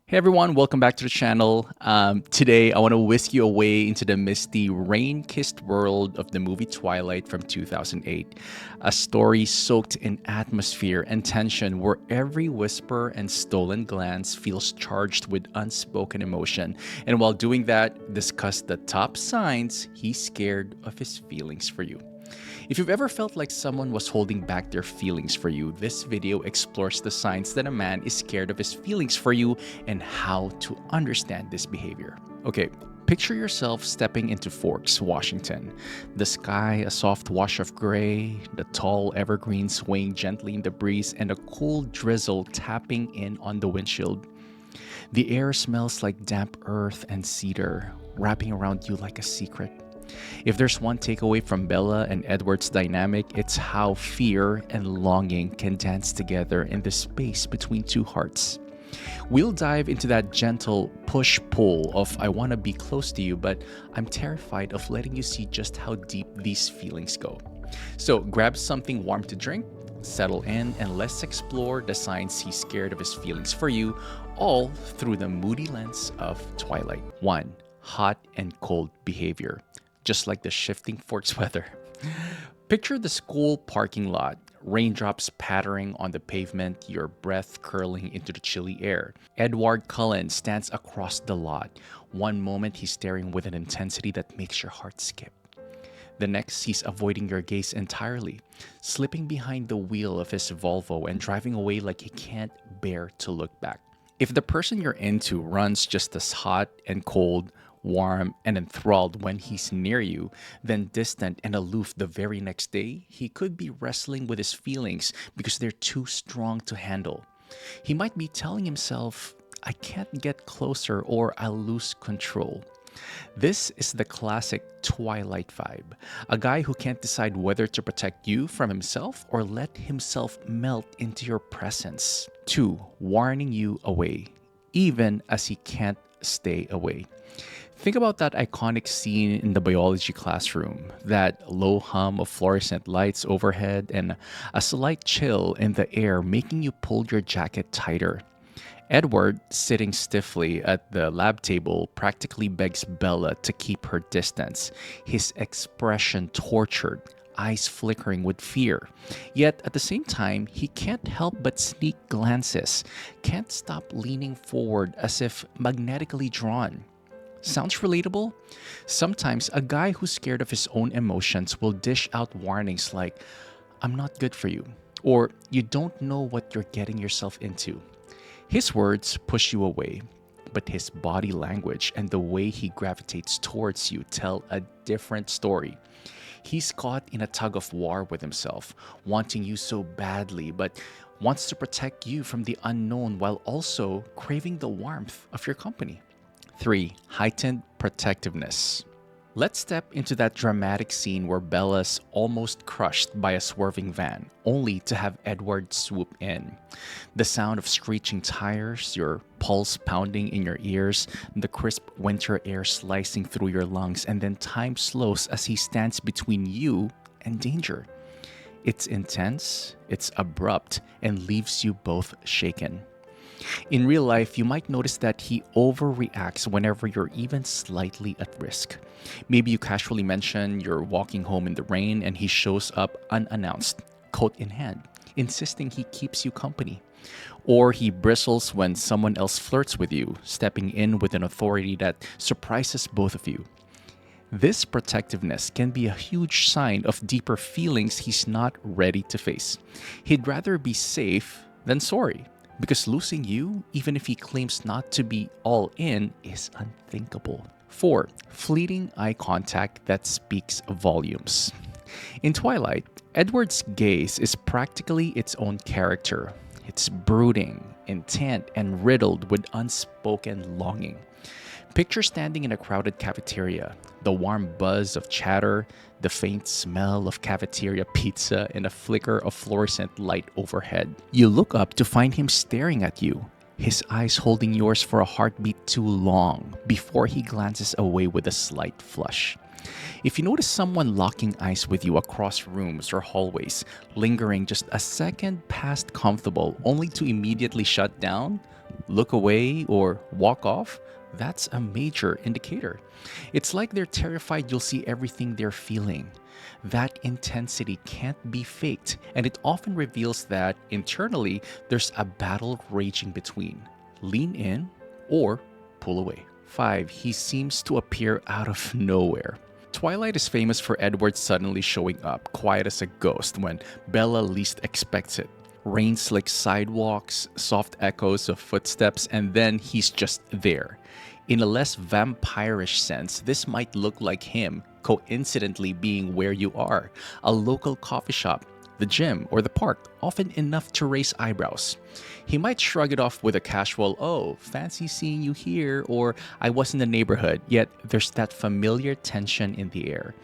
Hey everyone, welcome back to the channel. Today, I want to whisk you away into the misty, rain kissed world of the movie Twilight from 2008. A story soaked in atmosphere and tension where every whisper and stolen glance feels charged with unspoken emotion. And while doing that, discuss the top signs he's scared of his feelings for you. If you've ever felt like someone was holding back their feelings for you, this video explores the signs that a man is scared of his feelings for you and how to understand this behavior. Okay, picture yourself stepping into Forks, Washington. The sky a soft wash of gray, the tall evergreens swaying gently in the breeze, and a cool drizzle tapping in on the windshield. The air smells like damp earth and cedar, wrapping around you like a secret. If there's one takeaway from Bella and Edward's dynamic, it's how fear and longing can dance together in the space between two hearts. We'll dive into that gentle push pull of I want to be close to you, but I'm terrified of letting you see just how deep these feelings go. So grab something warm to drink, settle in, and let's explore the signs he's scared of his feelings for you, all through the moody lens of Twilight. 1. Hot and cold behavior. Just like the shifting Forks weather. Picture the school parking lot, raindrops pattering on the pavement, your breath curling into the chilly air. Edward Cullen stands across the lot. One moment he's staring with an intensity that makes your heart skip. The next, he's avoiding your gaze entirely, slipping behind the wheel of his Volvo and driving away like he can't bear to look back. If the person you're into runs just as hot and cold, warm and enthralled when he's near you, then distant and aloof the very next day, he could be wrestling with his feelings because they're too strong to handle. He might be telling himself, I can't get closer or I'll lose control. This is the classic Twilight vibe. A guy who can't decide whether to protect you from himself or let himself melt into your presence. 2. Warning you away, even as he can't stay away. Think about that iconic scene in the biology classroom, that low hum of fluorescent lights overhead and a slight chill in the air making you pull your jacket tighter. Edward, sitting stiffly at the lab table, practically begs Bella to keep her distance, his expression tortured, eyes flickering with fear. Yet at the same time, he can't help but sneak glances, can't stop leaning forward as if magnetically drawn. Sounds relatable? Sometimes a guy who's scared of his own emotions will dish out warnings like, I'm not good for you, or you don't know what you're getting yourself into. His words push you away, but his body language and the way he gravitates towards you tell a different story. He's caught in a tug of war with himself, wanting you so badly, but wants to protect you from the unknown while also craving the warmth of your company. 3. Heightened Protectiveness. Let's step into that dramatic scene where Bella's almost crushed by a swerving van, only to have Edward swoop in. The sound of screeching tires, your pulse pounding in your ears, the crisp winter air slicing through your lungs, and then time slows as he stands between you and danger. It's intense, it's abrupt, and leaves you both shaken. In real life, you might notice that he overreacts whenever you're even slightly at risk. Maybe you casually mention you're walking home in the rain and he shows up unannounced, coat in hand, insisting he keeps you company. Or he bristles when someone else flirts with you, stepping in with an authority that surprises both of you. This protectiveness can be a huge sign of deeper feelings he's not ready to face. He'd rather be safe than sorry. Because losing you, even if he claims not to be all in, is unthinkable. 4. Fleeting eye contact that speaks volumes. In Twilight, Edward's gaze is practically its own character. It's brooding, intent, and riddled with unspoken longing. Picture standing in a crowded cafeteria, the warm buzz of chatter, the faint smell of cafeteria pizza, and a flicker of fluorescent light overhead. You look up to find him staring at you, his eyes holding yours for a heartbeat too long before he glances away with a slight flush. If you notice someone locking eyes with you across rooms or hallways, lingering just a second past comfortable only to immediately shut down, look away, or walk off, that's a major indicator. It's like they're terrified you'll see everything they're feeling. That intensity can't be faked, and it often reveals that internally there's a battle raging between lean in or pull away. 5. He seems to appear out of nowhere. Twilight is famous for Edward suddenly showing up, quiet as a ghost, when Bella least expects it. Rain slick sidewalks, soft echoes of footsteps, and then he's just there. In a less vampirish sense, this might look like him coincidentally being where you are, a local coffee shop, the gym, or the park, often enough to raise eyebrows. He might shrug it off with a casual, "Oh, fancy seeing you here," or "I was in the neighborhood," yet there's that familiar tension in the air.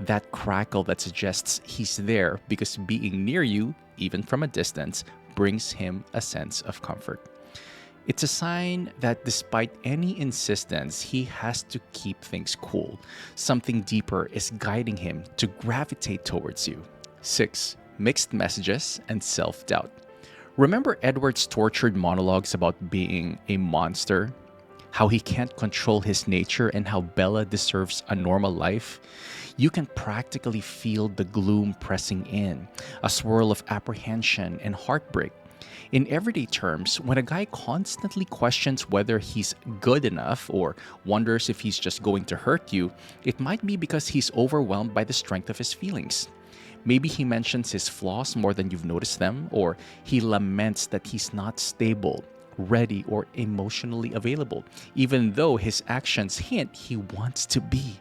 That crackle that suggests he's there because being near you, even from a distance, brings him a sense of comfort. It's a sign that despite any insistence, he has to keep things cool. Something deeper is guiding him to gravitate towards you. 6. Mixed messages and self doubt. Remember Edward's tortured monologues about being a monster? How he can't control his nature and how Bella deserves a normal life? You can practically feel the gloom pressing in, a swirl of apprehension and heartbreak. In everyday terms, when a guy constantly questions whether he's good enough or wonders if he's just going to hurt you, it might be because he's overwhelmed by the strength of his feelings. Maybe he mentions his flaws more than you've noticed them, or he laments that he's not stable, ready, or emotionally available, even though his actions hint he wants to be.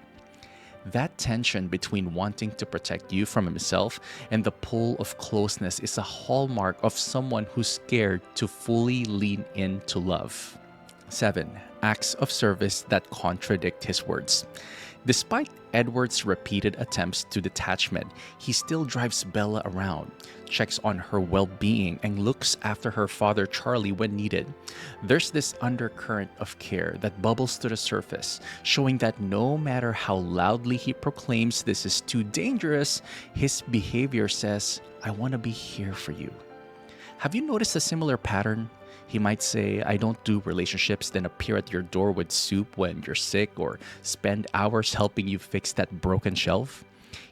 That tension between wanting to protect you from himself and the pull of closeness is a hallmark of someone who's scared to fully lean into love. 7. Acts of service that contradict his words. Despite Edward's repeated attempts to detachment, he still drives Bella around, checks on her well-being, and looks after her father Charlie when needed. There's this undercurrent of care that bubbles to the surface, showing that no matter how loudly he proclaims this is too dangerous, his behavior says, "I want to be here for you." Have you noticed a similar pattern? He might say, "I don't do relationships," then appear at your door with soup when you're sick, or spend hours helping you fix that broken shelf.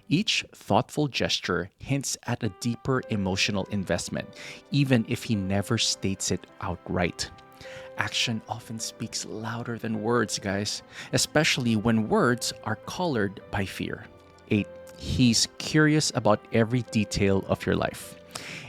Each thoughtful gesture hints at a deeper emotional investment, even if he never states it outright. Action often speaks louder than words, guys, especially when words are colored by fear. 8. He's curious about every detail of your life.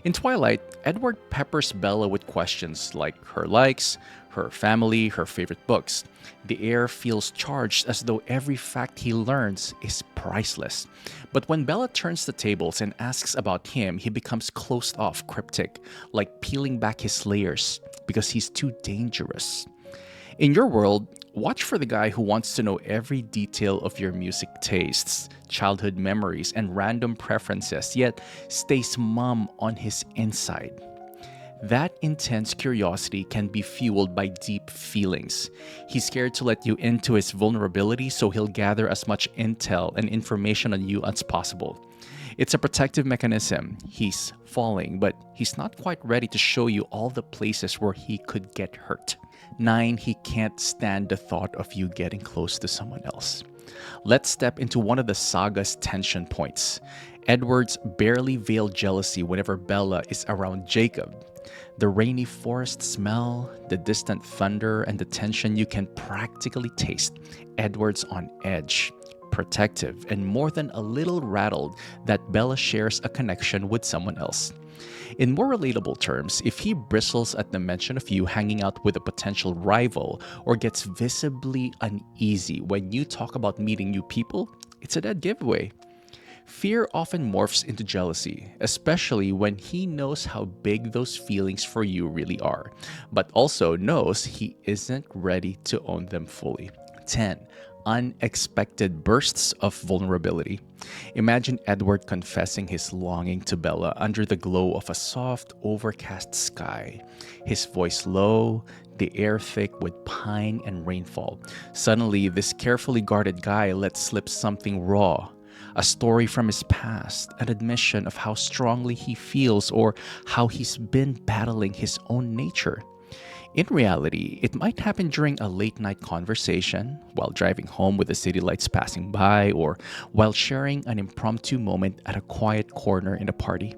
In Twilight, Edward peppers Bella with questions like her likes, her family, her favorite books. The air feels charged as though every fact he learns is priceless. But when Bella turns the tables and asks about him, he becomes closed off, cryptic, like peeling back his layers because he's too dangerous. In your world, watch for the guy who wants to know every detail of your music tastes, childhood memories, and random preferences, yet stays mum on his inside. That intense curiosity can be fueled by deep feelings. He's scared to let you into his vulnerability, so he'll gather as much intel and information on you as possible. It's a protective mechanism. He's falling, but he's not quite ready to show you all the places where he could get hurt. 9. He can't stand the thought of you getting close to someone else. Let's step into one of the saga's tension points. Edward's barely veiled jealousy whenever Bella is around Jacob. The rainy forest smell, the distant thunder, and the tension you can practically taste. Edward's on edge, protective, and more than a little rattled that Bella shares a connection with someone else. In more relatable terms, if he bristles at the mention of you hanging out with a potential rival or gets visibly uneasy when you talk about meeting new people, it's a dead giveaway. Fear often morphs into jealousy, especially when he knows how big those feelings for you really are, but also knows he isn't ready to own them fully. 10. Unexpected bursts of vulnerability. Imagine Edward confessing his longing to Bella under the glow of a soft, overcast sky. His voice low, the air thick with pine and rainfall. Suddenly, this carefully guarded guy lets slip something raw. A story from his past, an admission of how strongly he feels or how he's been battling his own nature. In reality, it might happen during a late night conversation, while driving home with the city lights passing by, or while sharing an impromptu moment at a quiet corner in a party.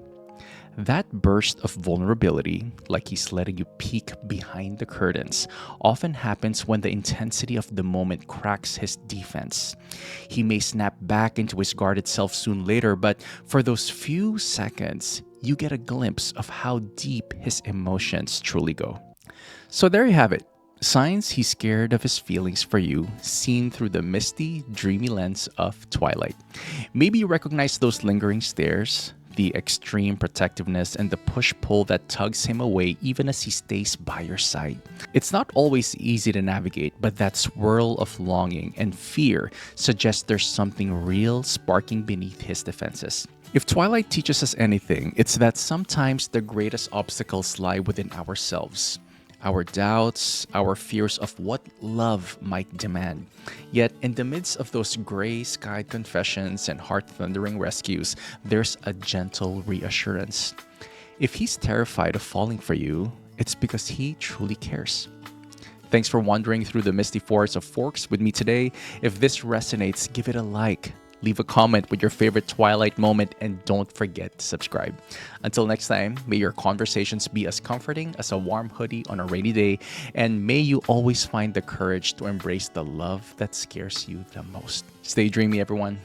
That burst of vulnerability, like he's letting you peek behind the curtains, often happens when the intensity of the moment cracks his defense. He may snap back into his guarded self soon later, but for those few seconds, you get a glimpse of how deep his emotions truly go. So there you have it. Signs he's scared of his feelings for you, seen through the misty, dreamy lens of Twilight. Maybe you recognize those lingering stares, the extreme protectiveness, and the push pull that tugs him away even as he stays by your side. It's not always easy to navigate, but that swirl of longing and fear suggests there's something real sparking beneath his defenses. If Twilight teaches us anything, it's that sometimes the greatest obstacles lie within ourselves. Our doubts, our fears of what love might demand. Yet, in the midst of those gray skied confessions and heart thundering rescues, there's a gentle reassurance. If he's terrified of falling for you, it's because he truly cares. Thanks for wandering through the misty forest of Forks with me today. If this resonates, give it a like. Leave a comment with your favorite Twilight moment and don't forget to subscribe. Until next time, may your conversations be as comforting as a warm hoodie on a rainy day, and may you always find the courage to embrace the love that scares you the most. Stay dreamy, everyone.